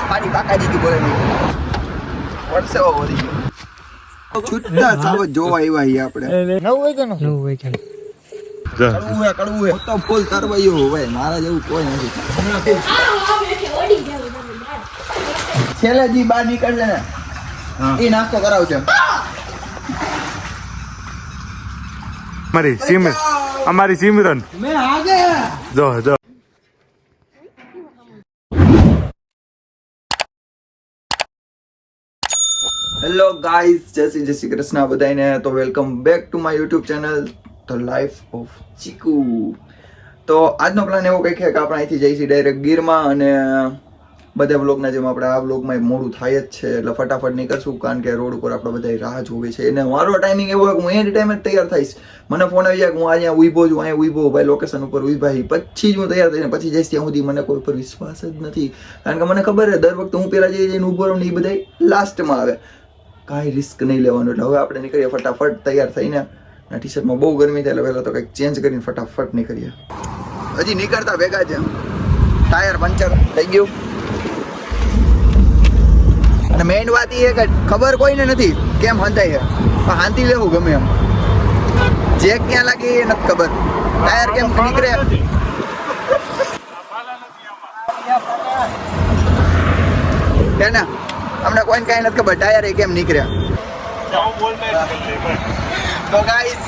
પાણી બાકાજી થી બોલે નહીં પરસેવો વળી ગયો છૂટતા સાવ જોવા આવ્યા આપણે 9 વાગ્યાનો 9 વાગ્યાનો કડવું હે તો ફૂલ તરવાયો ભાઈ મારા જેવું કોઈ નથી છેલ્લે જી બહાર નીકળશે ને એ નાસ્તો કરાવશે અમારી સિમરન મેં આ ગયા જો હેલો ગાઈઝ જય શ્રી કૃષ્ણ બધાને તો welcome back to my YouTube channel the life of ચીકુ તો આજનો પ્લાન એવો કંઈક છે કે આપણે અહીંથી જઈશું ડાયરેક્ટ ગીરમાં અને બધા વ્લોગના જેમ આપણે આ વ્લોગમાં મોડું થાય જ છે એટલે ફટાફટ નીકળશું કારણ કે રોડ ઉપર આપણે બધા રાહ જોવે છે અને મારો ટાઈમિંગ એવો હોય કે હું એની ટાઈમે જ તૈયાર થઈશ મને ફોન આવી જાય કે હું અહીંયા ઊભો છું અહીંયા ઊભો ભાઈ લોકેશન ઉપર ઊભા પછી જ હું તૈયાર થઈને પછી જઈશ ત્યાં સુધી મને કોઈ ઉપર વિશ્વાસ જ નથી કારણ કે મને ખબર છે દર વખતે હું પહેલાં જઈને ઊભો રહું ને એ બધા લાસ્ટમાં આવે કાંઈ રિસ્ક નહીં લેવાનું એટલે હવે આપણે નીકળીએ ફટાફટ તૈયાર થઈને ટી શર્ટમાં બહુ ગરમી થાય એટલે પહેલાં તો કંઈક ચેન્જ કરીને ફટાફટ નીકળીએ હજી નીકળતા ભેગા છે ટાયર પંચર થઈ ગયું અને મેઇન વાત એ કે ખબર કોઈને નથી કેમ હંતાય છે પણ હાંતી લેવું ગમે એમ જે ક્યાં લાગે એ નથી ખબર ટાયર કેમ નીકળે કે ના અમને કોઈને કાંઈ નથી ખબર ટાયર કેમ નીકળ્યા તો ગાઈસ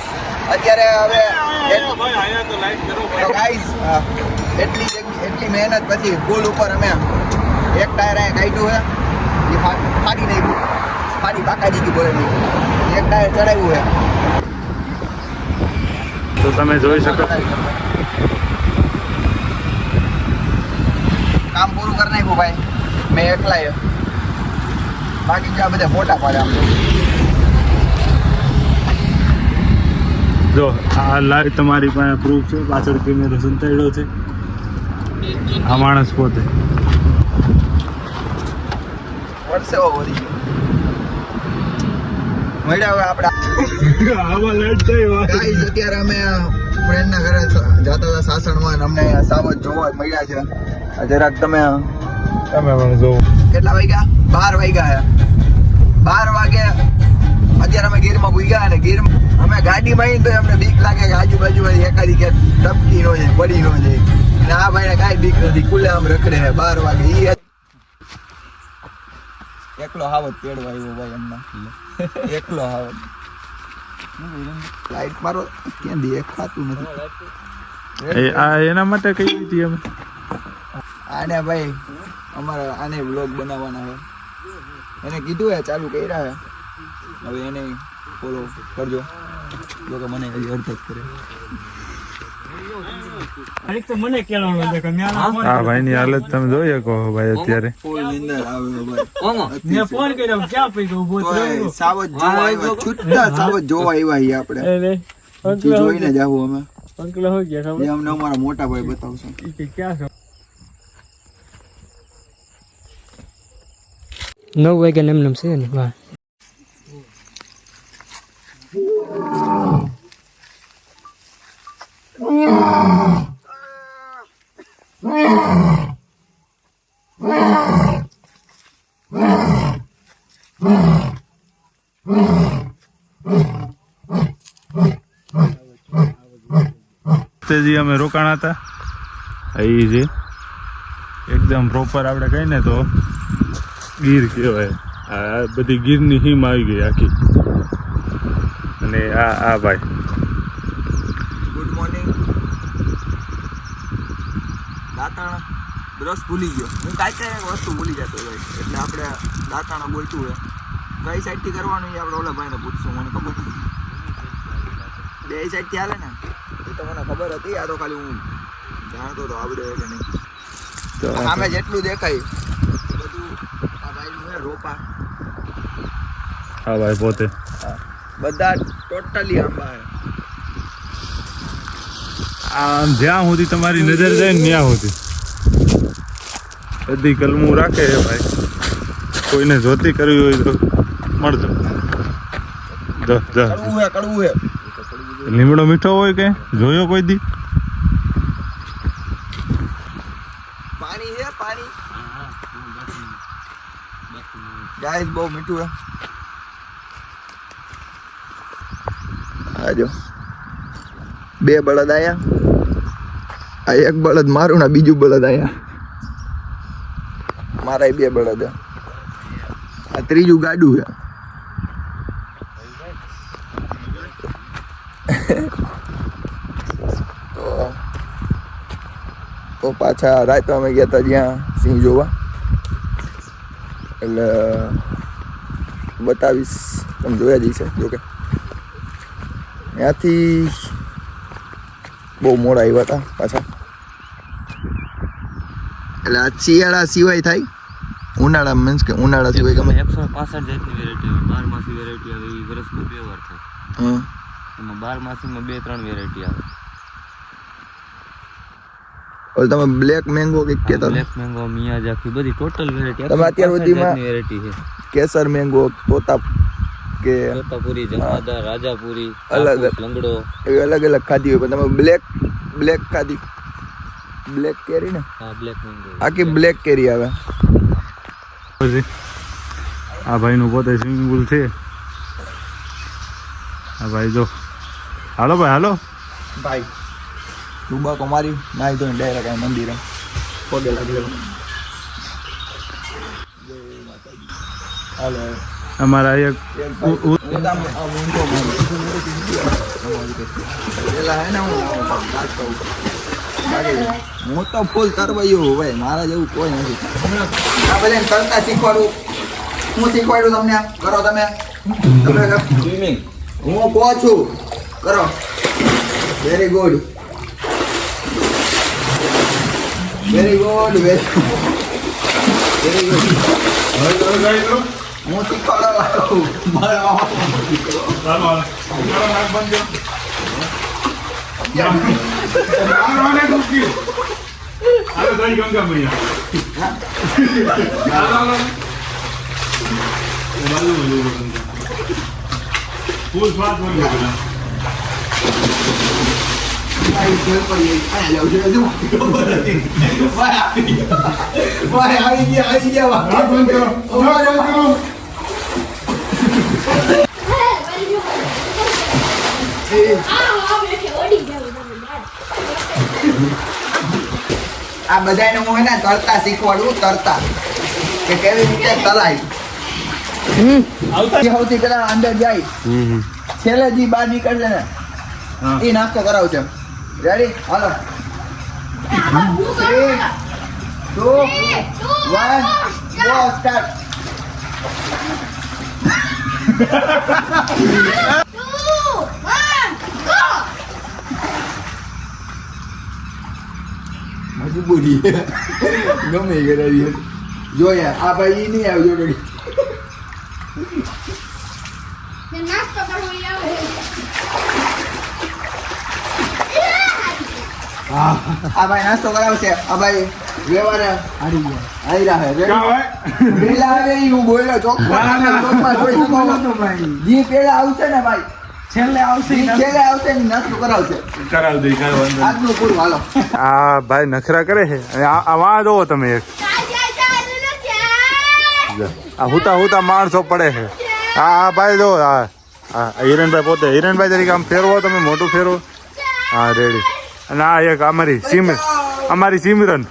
અત્યારે હવે એટલી મહેનત પછી પુલ ઉપર અમે એક ટાયર અહીંયા કાઢ્યું છે ફાડી નાખ્યું ફાડી બાકાજી થી બોલે નહીં એક ટાયર ચડાવ્યું છે તો તમે જોઈ શકો કામ પૂરું કરી નાખ્યું ભાઈ મેં એકલાય બાકી જ્યાં બધા ફોટા પાડ્યા જો આ લાઈવ તમારી પાસે પ્રૂફ છે પાછળ કેમેરો સંતાડ્યો છે આ માણસ પોતે પરસેવો વળી ગયો મળ્યા હવે આપડા આમાં લાઈટ થઈ ગાઈસ અત્યારે અમે ફ્રેન્ડના ઘરે જતા હતા સાસણમાં અમને સાવજ જોવા મળ્યા છે જરાક તમે પણ જો કેટલા વાગ્યા 12 વાગ્યા છે 12 વાગે અત્યારે અમે ગીરમાં ભૂગ્યા અને ગીર અમે ગાડીમાં આવીને તો અમને બીક લાગે કે આજુબાજુ એકાદી કે ટપકી નો જાય પડી નો જાય અને આ ભાઈને કાંઈ બીક નથી ખુલ્લે આમ રખડે 12 વાગે ઈ એકલો હાવત તેડવા આવ્યો ભાઈ એમના એકલો હાવત લાઈટ મારો ક્યાં દેખાતું નથી આ એના માટે કઈ હતી અમે આને ભાઈ અમારે આને વ્લોગ બનાવવાના છે એને કીધું હે ચાલુ કર્યા હે હવે એને ફોલો કરજો જો કે મને હજી અડધા જ કરે હા ભાઈ ની હાલત તમે જોઈ શકો ભાઈ અત્યારે ફૂલ નીંદર આવે ભાઈ મેં ફોન કર્યો ક્યાં પૈકો ઊભો થયો સાવજ જોવા આવ્યા છૂટતા સાવજ જોવા આવ્યા આપણે જોઈને જાવું અમે અંકલ હો ગયા ખબર અમને અમારા મોટા ભાઈ બતાવશે કે ક્યાં છે 9 વાગ્યા એમ છે ને વાહ તેજી અમે રોકાણા હતા અહીં છે એકદમ પ્રોપર આપણે કહીએ ને તો ગીર કહેવાય આ બધી ગીરની હિમ આવી ગઈ આખી અને આ ભાઈ ગુડ મોર્નિંગ દાતાણા બ્રશ ભૂલી ગયો હું કાંઈ એક વસ્તુ ભૂલી જતો ભાઈ એટલે આપણે દાતાણા બોલતું હોય કઈ સાઈડથી કરવાનું એ આપણે ઓલા ભાઈને પૂછશું મને ખબર નથી બે સાઈડથી હાલે ને એ તો મને ખબર હતી આ તો ખાલી હું જાણતો હતો આવડે કે નહીં તો સામે જેટલું દેખાય બધું આ ભાઈનું હે રોપા હા ભાઈ પોતે બધા ટોટલી આંબા હે આમ જ્યાં સુધી તમારી નજર જાય ને ત્યાં સુધી બધી કલમું રાખે છે ભાઈ કોઈને જોતી કરવી હોય તો મળજો કડવું હે લીમડો મીઠો હોય કે જોયો કોઈ દી પાણી હે હે પાણી ગાઈસ બહુ મીઠું હે આજો બે બળદ આયા આ એક બળદ મારું ને બીજું બળદ આયા મારા બે બળદ હે આ ત્રીજું ગાડું હે તો પાછા રાત અમે ગયા હતા જ્યાં સિંહ જોવા એટલે બતાવીશ તમે જોયા જઈશે જોકે ત્યાંથી બહુ મોડા આવ્યા હતા પાછા એટલે આ શિયાળા સિવાય થાય ઉનાળા મીન્સ કે ઉનાળા સિવાય ગમે 165 જાતની વેરાયટી આવે 12 માસી વેરાયટી આવે એ વર્ષમાં 2 વાર થાય હા એમાં 12 માસીમાં 2-3 વેરાયટી આવે ઓલ તમે બ્લેક મેંગો કે કેતા બ્લેક મેંગો મિયાજાકી બધી ટોટલ વેરાયટી તમે અત્યાર સુધીમાં વેરાયટી છે કેસર મેંગો તોતા કે તોતાપુરી જમાદાર રાજાપુરી અલગ લંગડો એવી અલગ અલગ ખાધી હોય પણ તમે બ્લેક ખાધી બ્લેક કેરી ને હા બ્લેક મેંગો આખી બ્લેક કેરી આવે પછી આ ભાઈનું પોતે સ્વિમિંગ પુલ છે આ ભાઈ જો હાલો ભાઈ હાલો ભાઈ ડૂબા કો મારી નાઈ તો ડાયરેક્ટ આ મંદિર પગે લાગી હાલો અમારા એક પેલા હે ને હું તો ફૂલ તરવાયું ભાઈ મારા જેવું કોઈ નથી આ બધા તરતા શીખવાડું હું શીખવાડું તમને કરો તમે સ્વિમિંગ હું કહું છું કરો very good very good very good હું આ બધાને હું હે ને તરતા શીખવાડું તરતા કે કેવી રીતે તરાય સૌથી પેલા અંદર જાય છેલ્લે જે બહાર નીકળશે ને એ નાસ્તો કરાવશે રેડી હાલો 3 2 1 ગો સ્ટાર્ટ મજબૂરી ગમે કરાવી જોયા આ ભાઈ ઈ નહીં આવ્યો રેડી નાસ્તો કરવો આવે આ ભાઈ નાસ્તો કરાવશે આ ભાઈ વ્યવહારે હારી રહ્યા હે પેલા આવે ઈ હું બોલ્યો ચોખ્ખો જી પેલા આવશે ને ભાઈ છેલ્લે આવશે ને નાસ્તો કરાવશે કરાવ દે આજનું પૂરું હાલો આ ભાઈ નખરા કરે છે અને આ વાં જોવો તમે એક આ હુતા માણસો પડે છે આ ભાઈ જો આ હિરેનભાઈ પોતે હિરેનભાઈ તરીકે આમ ફેરવો તમે મોટું ફેરવો હા રેડી અને આ એક અમારી સિમરન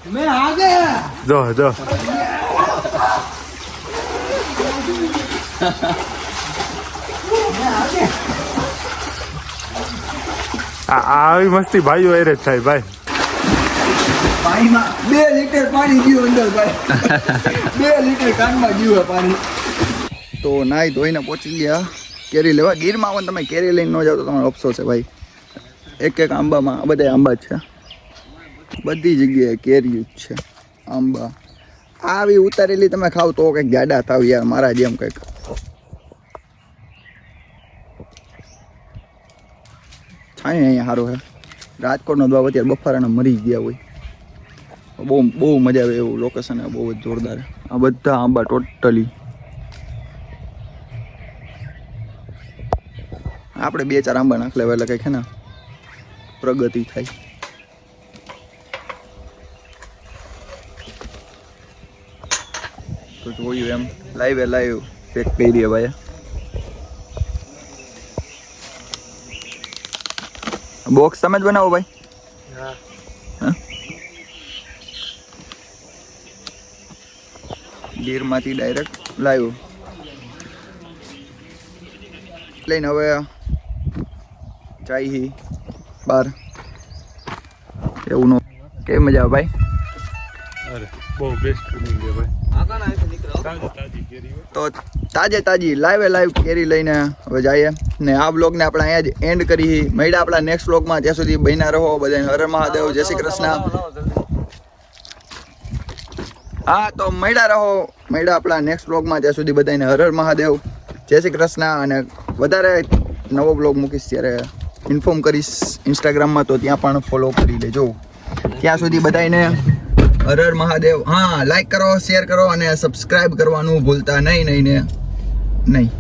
જો આવી મસ્તી ભાઈઓ એરે જ થાય ભાઈ પાણીમાં 2 લીટર પાણી ગયું અંદર ભાઈ 2 લીટર કાનમાં ગયું પાણી તો નાઈ ધોઈને પહોંચી ગયા કેરી લેવા ગીરમાં આવો તમે કેરી લઈને ન જાઓ તો તમારો અફસોસ છે ભાઈ એક આંબામાં બધા આંબા જ છે બધી જગ્યાએ કેરી જ છે આંબા આવી ઉતારેલી તમે ખાવ તો કંઈક જાડા થાવ યાર મારા જેમ કંઈક થાય ને અહીંયા સારું હે રાજકોટનો દવા અત્યારે બફારાના મરી ગયા હોય બહુ મજા આવે એવું લોકેશન બહુ જ જોરદાર આ બધા આંબા ટોટલી આપણે 2-4 આંબા નાખ લેવા એટલે કંઈક હે ને પ્રગતિ થાય તો જોયું એમ લાઈવ પેક કરી દે ભાઈ. બોક્સ તમે જ બનાવો ભાઈ? હા. ગીરમાંથી ડાયરેક્ટ લાવ્યો લઈને હવે જાય બાર. એવું નો કેવી મજા આવે ભાઈ? અરે બહુ બેસ્ટ ફિલિંગ છે ભાઈ. આકા ના આવે નીકળો તાજી કેરી હોય. તો તાજી લાઈવ કેરી લઈને હવે જઈએ ને આ બ્લોગને આપણે અહીંયા જ એન્ડ કરી. મળ્યા આપણા નેક્સ્ટ બ્લોગમાં. ત્યાં સુધી બન્યા રહો. બધાને હર મહાદેવ, જય શ્રી કૃષ્ણ. હા તો મળ્યા આપણા નેક્સ્ટ બ્લોગમાં. ત્યાં સુધી બધાને હર મહાદેવ, જય શ્રી કૃષ્ણ. અને વધારે નવો બ્લોગ મૂકીશ ત્યારે ઇન્ફોર્મ કરીશ ઇન્સ્ટાગ્રામમાં, તો ત્યાં પણ ફોલો કરી લેજો. ત્યાં સુધી બધાને હર મહાદેવ. હા, લાઈક કરો, શેર કરો અને સબસ્ક્રાઇબ કરવાનું ભૂલતા નહીં.